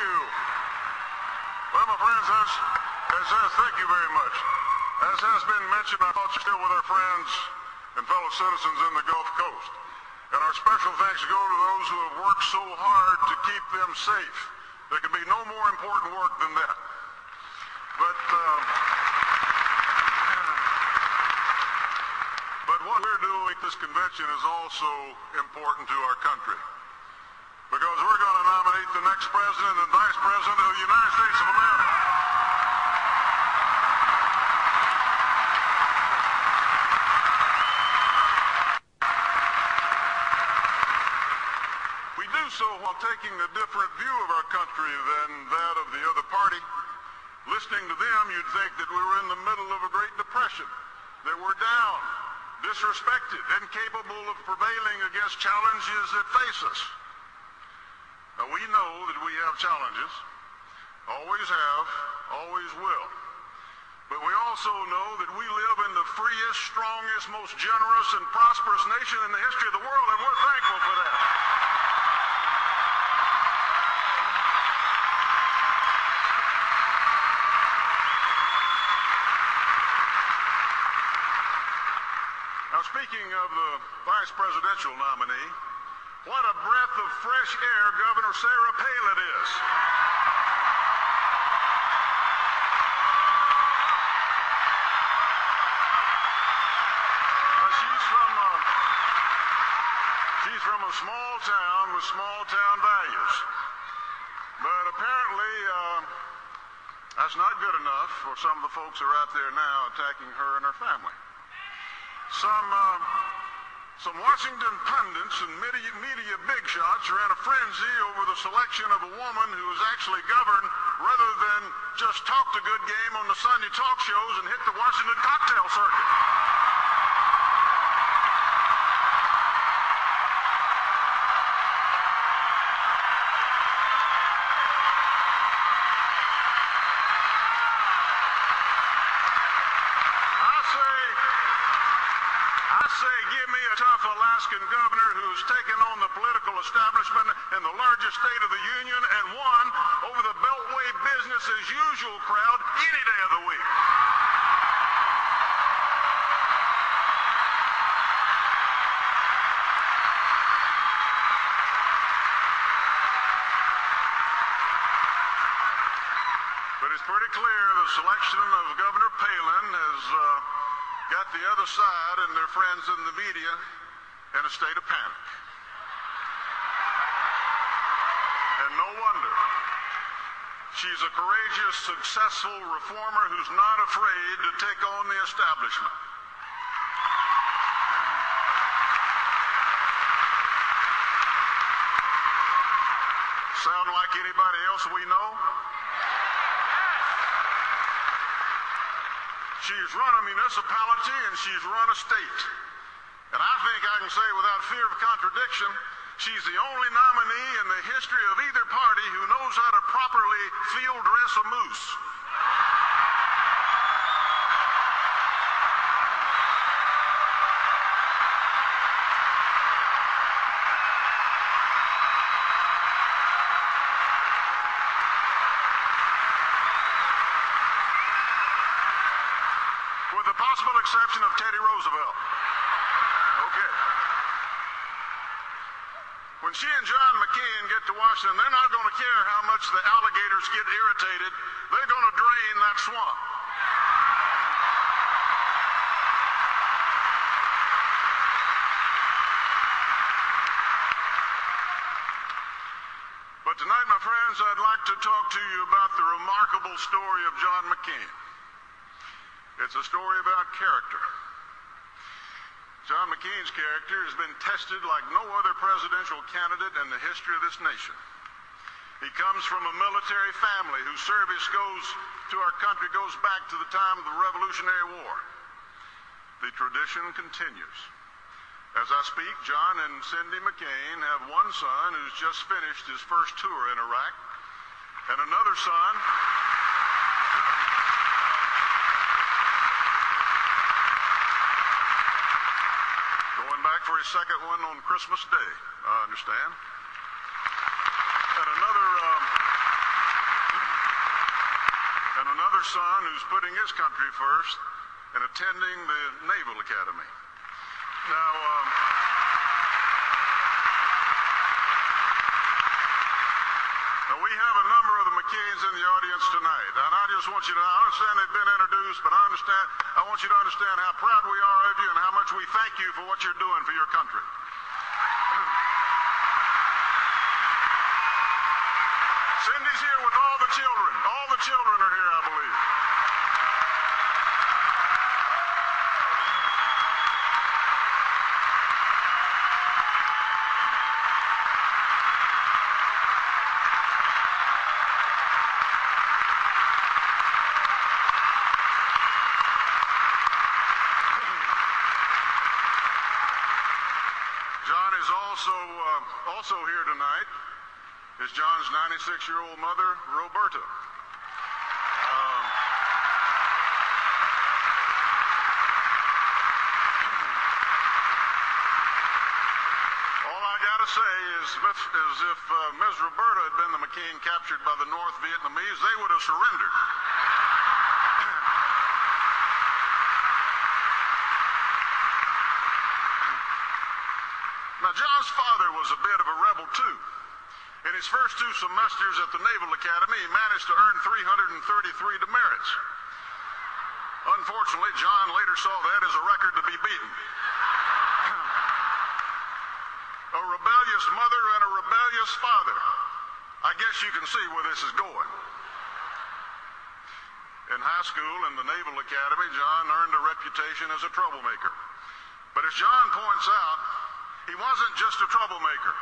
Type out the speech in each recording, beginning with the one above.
you. Well, my friends, thank you very much. As has been mentioned, our thoughts are still with our friends and fellow citizens in the Gulf Coast. And our special thanks go to those who have worked so hard to keep them safe. There can be no more important work than that. But what we're doing at this convention is also important to our country, because we're going to nominate the next president and vice president of the United States of America. We do so while taking a different view of our country than that of the other party. Listening to them, you'd think that we were in the middle of a Great Depression, that we're down, disrespected, incapable of prevailing against challenges that face us. Now, we know that we have challenges, always have, always will. But we also know that we live in the freest, strongest, most generous, and prosperous nation in the history of the world, and we're thankful for that. Now, speaking of the vice presidential nominee, what a breath of fresh air Governor Sarah Palin is. She's from a small town with small town values. But apparently, that's not good enough for some of the folks who are out there now attacking her and her family. Some Washington pundits and media big shots are in a frenzy over the selection of a woman who is actually governed rather than just talk the good game on the Sunday talk shows and hit the Washington cocktail circuit. Give me a tough Alaskan governor who's taken on the political establishment in the largest state of the union and won over the Beltway business as usual crowd any day of the week. But it's pretty clear the selection of Governor Palin has got the other side and their friends in the media in a state of panic. And no wonder. She's a courageous, successful reformer who's not afraid to take on the establishment. Sound like anybody else we know? She's run a municipality and she's run a state. And I think I can say without fear of contradiction, she's the only nominee in the history of either party who knows how to properly field dress a moose. With the possible exception of Teddy Roosevelt. Okay. When she and John McCain get to Washington, they're not going to care how much the alligators get irritated. They're going to drain that swamp. But tonight, my friends, I'd like to talk to you about the remarkable story of John McCain. It's a story about character. John McCain's character has been tested like no other presidential candidate in the history of this nation. He comes from a military family whose service to our country goes back to the time of the Revolutionary War. The tradition continues. As I speak, John and Cindy McCain have one son who's just finished his first tour in Iraq, and another son going back for his second one on Christmas Day, I understand. And other son who's putting his country first and attending the Naval Academy. Now, we have a number of the McCains in the audience tonight, and I just want you to, I understand they've been introduced, but I want you to understand how proud we are of you and how much we thank you for what you're doing for your country. Cindy's here with all the children. All the children are here, I believe. John is also here tonight is John's 96-year-old mother, Roberta. All I gotta say is if Ms. Roberta had been the McCain captured by the North Vietnamese, they would have surrendered. Now, John's father was a bit of a rebel, too. In his first 2 semesters at the Naval Academy, he managed to earn 333 demerits. Unfortunately, John later saw that as a record to be beaten. A rebellious mother and a rebellious father. I guess you can see where this is going. In high school and the Naval Academy, John earned a reputation as a troublemaker. But as John points out, he wasn't just a troublemaker.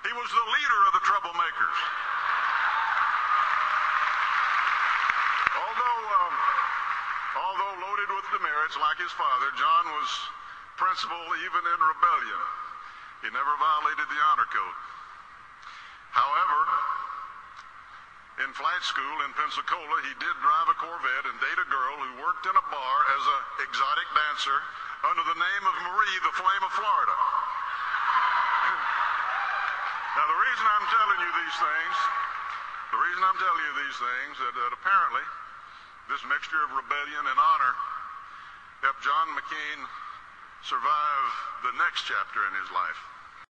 He was the leader of the troublemakers. Although loaded with demerits like his father, John was principled even in rebellion. He never violated the honor code. However, in flight school in Pensacola, he did drive a Corvette and date a girl who worked in a bar as an exotic dancer under the name of Marie, the Flame of Florida. Now, the reason I'm telling you these things, that apparently this mixture of rebellion and honor helped John McCain survive the next chapter in his life.